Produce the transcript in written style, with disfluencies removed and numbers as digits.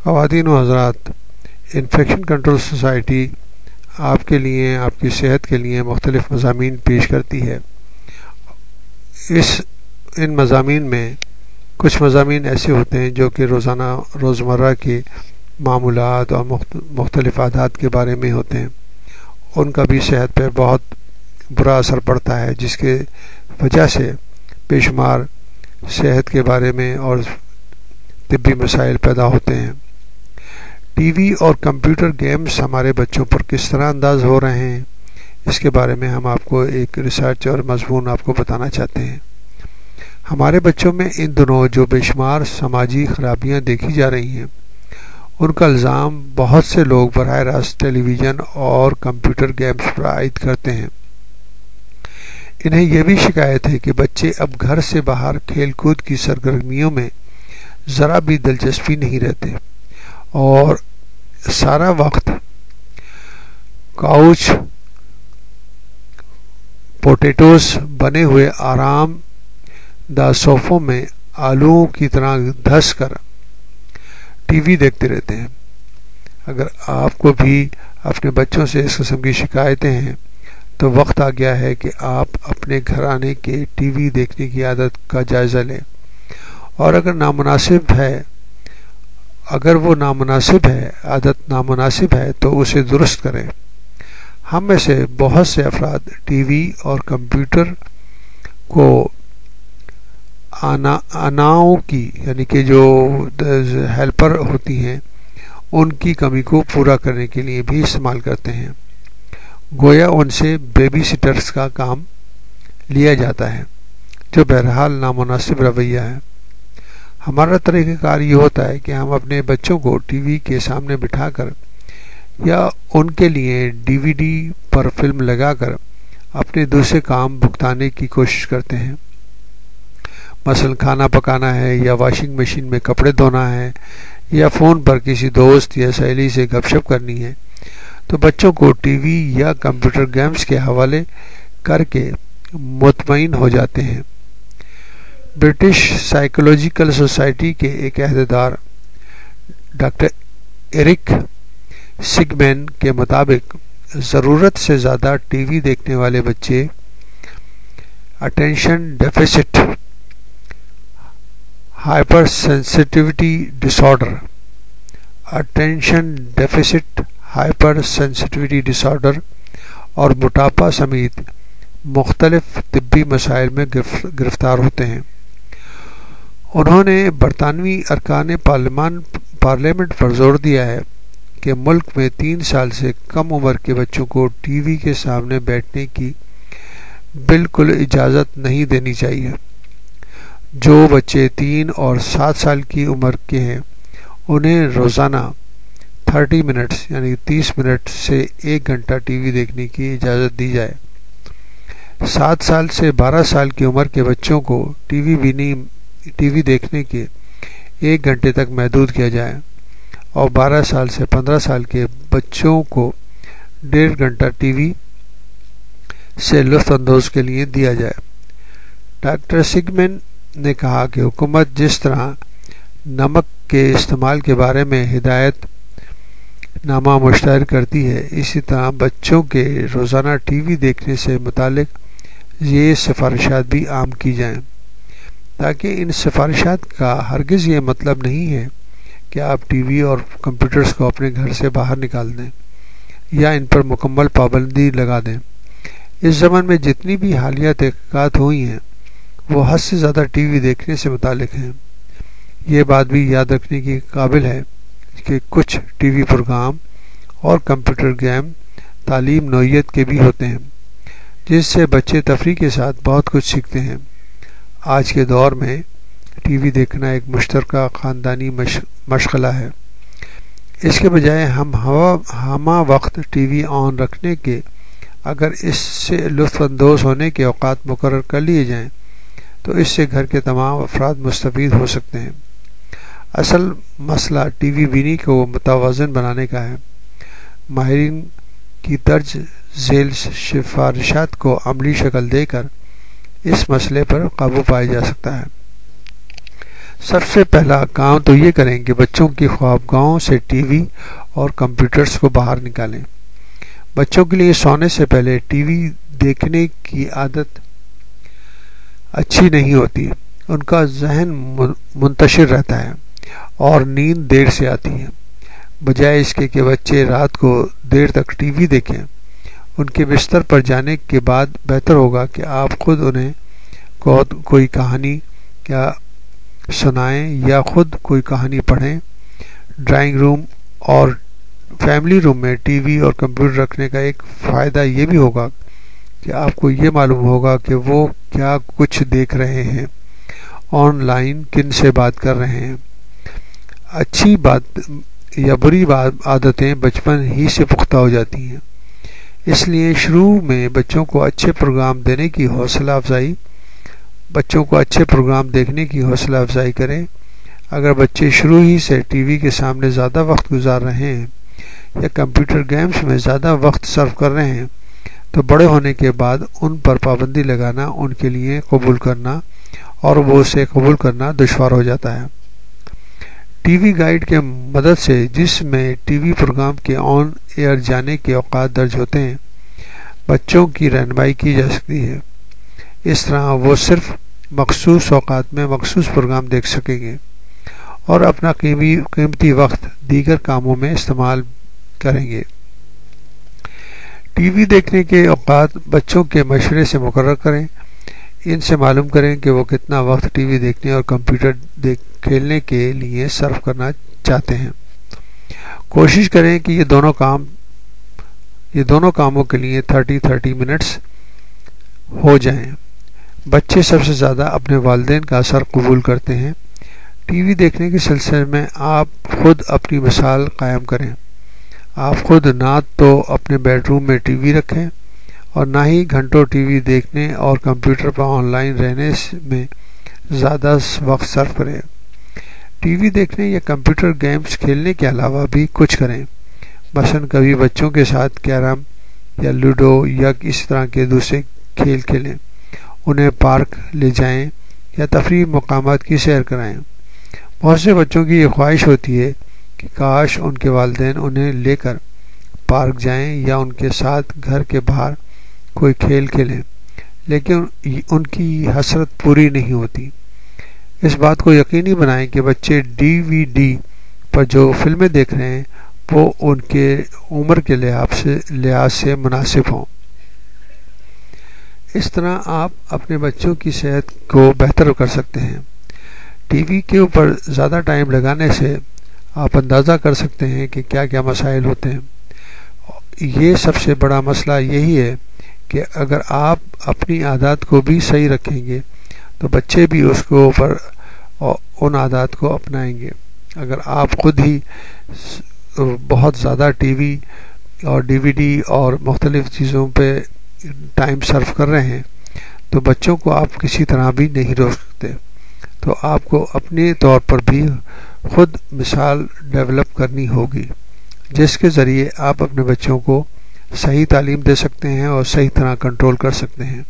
خواتین و حضرات، انفیکشن کنٹرول سوسائٹی آپ کے لیے، آپ کی صحت کے لیے مختلف مضامین پیش کرتی ہے۔ ان مضامین میں کچھ مضامین ایسے ہوتے ہیں جو کہ روزمرہ کے معمولات اور مختلف عادات کے بارے میں ہوتے ہیں۔ ان کا بھی صحت پر بہت برا اثر پڑتا ہے، جس کے وجہ سے بے شمار صحت کے بارے میں اور طبی مسائل پیدا ہوتے ہیں۔ ٹی وی اور کمپیوٹر گیمز ہمارے بچوں پر کس طرح انداز ہو رہے ہیں، اس کے بارے میں ہم آپ کو ایک ریسرچ اور مضمون آپ کو بتانا چاہتے ہیں۔ ہمارے بچوں میں ان دنوں جو بے شمار سماجی خرابیاں دیکھی جا رہی ہیں، ان کا الزام بہت سے لوگ براہ راست ٹیلی ویژن اور کمپیوٹر گیمز پر عائد کرتے ہیں۔ انہیں یہ بھی شکایت ہے کہ بچے اب گھر سے باہر کھیل کود کی سرگرمیوں میں ذرا بھی دلچسپی نہیں رہتے اور سارا وقت کاؤچ پوٹیٹوز بنے ہوئے آرام دہ صوفوں میں آلووں کی طرح دھس کر ٹی وی دیکھتے رہتے ہیں۔ اگر آپ کو بھی اپنے بچوں سے اس قسم کی شکایتیں ہیں تو وقت آ گیا ہے کہ آپ اپنے گھرانے کے ٹی وی دیکھنے کی عادت کا جائزہ لیں، اور اگر وہ عادت نامناسب ہے تو اسے درست کریں۔ ہم میں سے بہت سے افراد ٹی وی اور کمپیوٹر کو آناؤں کی، یعنی کہ جو ہیلپر ہوتی ہیں، ان کی کمی کو پورا کرنے کے لیے بھی استعمال کرتے ہیں، گویا ان سے بیبی سٹرز کا کام لیا جاتا ہے، جو بہرحال نامناسب رویہ ہے۔ ہمارا طریقہ کار یہ ہوتا ہے کہ ہم اپنے بچوں کو ٹی وی کے سامنے بٹھا کر یا ان کے لیے ڈی وی ڈی پر فلم لگا کر اپنے دوسرے کام بھگتانے کی کوشش کرتے ہیں۔ مثلا کھانا پکانا ہے، یا واشنگ مشین میں کپڑے دھونا ہے، یا فون پر کسی دوست یا سہیلی سے گپ شپ کرنی ہے، تو بچوں کو ٹی وی یا کمپیوٹر گیمز کے حوالے کر کے مطمئن ہو جاتے ہیں۔ برٹش سائیکولوجیکل سوسائٹی کے ایک عہدیدار ڈاکٹر ایرک سگمین کے مطابق ضرورت سے زیادہ ٹی وی دیکھنے والے بچے اٹینشن ڈیفیسٹ ہائپر سینسٹیوٹی ڈس آرڈر اور موٹاپا سمیت مختلف طبی مسائل میں گرفتار ہوتے ہیں۔ انہوں نے برطانوی ارکان پارلیمنٹ پر زور دیا ہے کہ ملک میں 3 سال سے کم عمر کے بچوں کو ٹی وی کے سامنے بیٹھنے کی بالکل اجازت نہیں دینی چاہیے۔ جو بچے 3 اور 7 سال کی عمر کے ہیں، انہیں روزانہ 30 منٹس یعنی 30 منٹ سے 1 گھنٹہ ٹی وی دیکھنے کی اجازت دی جائے۔ 7 سال سے 12 سال کی عمر کے بچوں کو ٹی وی دیکھنے کے 1 گھنٹے تک محدود کیا جائے، اور 12 سال سے 15 سال کے بچوں کو 1.5 گھنٹہ ٹی وی سے لطف اندوز کے لیے دیا جائے۔ ڈاکٹر سگمین نے کہا کہ حکومت جس طرح نمک کے استعمال کے بارے میں ہدایت نامہ مشتہر کرتی ہے، اسی طرح بچوں کے روزانہ ٹی وی دیکھنے سے متعلق یہ سفارشات بھی عام کی جائیں، تاکہ ان سفارشات کا ہرگز یہ مطلب نہیں ہے کہ آپ ٹی وی اور کمپیوٹرز کو اپنے گھر سے باہر نکال دیں یا ان پر مکمل پابندی لگا دیں۔ اس زمن میں جتنی بھی حالیہ تحقیقات ہوئی ہیں وہ حد سے زیادہ ٹی وی دیکھنے سے متعلق ہیں۔ یہ بات بھی یاد رکھنے کی قابل ہے کہ کچھ ٹی وی پروگرام اور کمپیوٹر گیم تعلیم نوعیت کے بھی ہوتے ہیں، جس سے بچے تفریح کے ساتھ بہت کچھ سیکھتے ہیں۔ آج کے دور میں ٹی وی دیکھنا ایک مشترکہ خاندانی مشغلہ ہے۔ اس کے بجائے ہمہ وقت ٹی وی آن رکھنے کے اگر اس سے لطف اندوز ہونے کے اوقات مقرر کر لیے جائیں تو اس سے گھر کے تمام افراد مستفید ہو سکتے ہیں۔ اصل مسئلہ ٹی وی بینی کو متوازن بنانے کا ہے۔ ماہرین کی درج ذیل سفارشات کو عملی شکل دے کر اس مسئلے پر قابو پایا جا سکتا ہے۔ سب سے پہلا کام تو یہ کریں کہ بچوں کی خوابگاہوں سے ٹی وی اور کمپیوٹرز کو باہر نکالیں۔ بچوں کے لیے سونے سے پہلے ٹی وی دیکھنے کی عادت اچھی نہیں ہوتی، ان کا ذہن منتشر رہتا ہے اور نیند دیر سے آتی ہے۔ بجائے اس کے کہ بچے رات کو دیر تک ٹی وی دیکھیں، ان کے بستر پر جانے کے بعد بہتر ہوگا کہ آپ خود انہیں کوئی کہانی یا سنائیں یا خود کوئی کہانی پڑھیں۔ ڈرائنگ روم اور فیملی روم میں ٹی وی اور کمپیوٹر رکھنے کا ایک فائدہ یہ بھی ہوگا کہ آپ کو یہ معلوم ہوگا کہ وہ کیا کچھ دیکھ رہے ہیں، آن لائن کن سے بات کر رہے ہیں۔ اچھی بات یا بری عادتیں بچپن ہی سے پختہ ہو جاتی ہیں، اس لیے شروع میں بچوں کو اچھے پروگرام دینے کی حوصلہ افزائی دیکھنے کی حوصلہ افزائی کریں۔ اگر بچے شروع ہی سے ٹی وی کے سامنے زیادہ وقت گزار رہے ہیں یا کمپیوٹر گیمز میں زیادہ وقت صرف کر رہے ہیں تو بڑے ہونے کے بعد ان پر پابندی لگانا ان کے لیے قبول کرنا دشوار ہو جاتا ہے۔ ٹی وی گائیڈ کے مدد سے جس میں ٹی وی پروگرام کے آن ایئر جانے کے اوقات درج ہوتے ہیں، بچوں کی رہنمائی کی جا سکتی ہے۔ اس طرح وہ صرف مخصوص اوقات میں مخصوص پروگرام دیکھ سکیں گے اور اپنا قیمتی وقت دیگر کاموں میں استعمال کریں گے۔ ٹی وی دیکھنے کے اوقات بچوں کے مشورے سے مقرر کریں۔ ان سے معلوم کریں کہ وہ کتنا وقت ٹی وی دیکھنے اور کمپیوٹر کھیلنے کے لیے صرف کرنا چاہتے ہیں۔ کوشش کریں کہ یہ دونوں کاموں کے لیے 30 منٹس ہو جائیں۔ بچے سب سے زیادہ اپنے والدین کا اثر قبول کرتے ہیں۔ ٹی وی دیکھنے کے سلسلے میں آپ خود اپنی مثال قائم کریں۔ آپ خود نہ تو اپنے بیڈ روم میں ٹی وی رکھیں اور نہ ہی گھنٹوں ٹی وی دیکھنے اور کمپیوٹر پر آن لائن رہنے میں زیادہ وقت صرف کریں۔ ٹی وی دیکھنے یا کمپیوٹر گیمز کھیلنے کے علاوہ بھی کچھ کریں، مثلاً کبھی بچوں کے ساتھ کیرم یا لوڈو یا اس طرح کے دوسرے کھیل کھیلیں، انہیں پارک لے جائیں یا تفریحی مقامات کی سیر کرائیں۔ بہت سے بچوں کی یہ خواہش ہوتی ہے کہ کاش ان کے والدین انہیں لے کر پارک جائیں یا ان کے ساتھ گھر کے باہر کوئی کھیل کھیلیں، لیکن ان کی حسرت پوری نہیں ہوتی۔ اس بات کو یقینی بنائیں کہ بچے ڈی وی ڈی پر جو فلمیں دیکھ رہے ہیں وہ ان کے عمر کے لحاظ سے مناسب ہوں۔ اس طرح آپ اپنے بچوں کی صحت کو بہتر کر سکتے ہیں۔ ٹی وی کے اوپر زیادہ ٹائم لگانے سے آپ اندازہ کر سکتے ہیں کہ کیا کیا مسائل ہوتے ہیں۔ یہ سب سے بڑا مسئلہ یہی ہے کہ اگر آپ اپنی عادات کو بھی صحیح رکھیں گے تو بچے بھی اس کے اوپر ان عادات کو اپنائیں گے۔ اگر آپ خود ہی بہت زیادہ ٹی وی اور ڈی وی ڈی اور مختلف چیزوں پہ ٹائم صرف کر رہے ہیں تو بچوں کو آپ کسی طرح بھی نہیں روک سکتے۔ تو آپ کو اپنے طور پر بھی خود مثال ڈیولپ کرنی ہوگی جس کے ذریعے آپ اپنے بچوں کو صحیح تعلیم دے سکتے ہیں اور صحیح طرح کنٹرول کر سکتے ہیں۔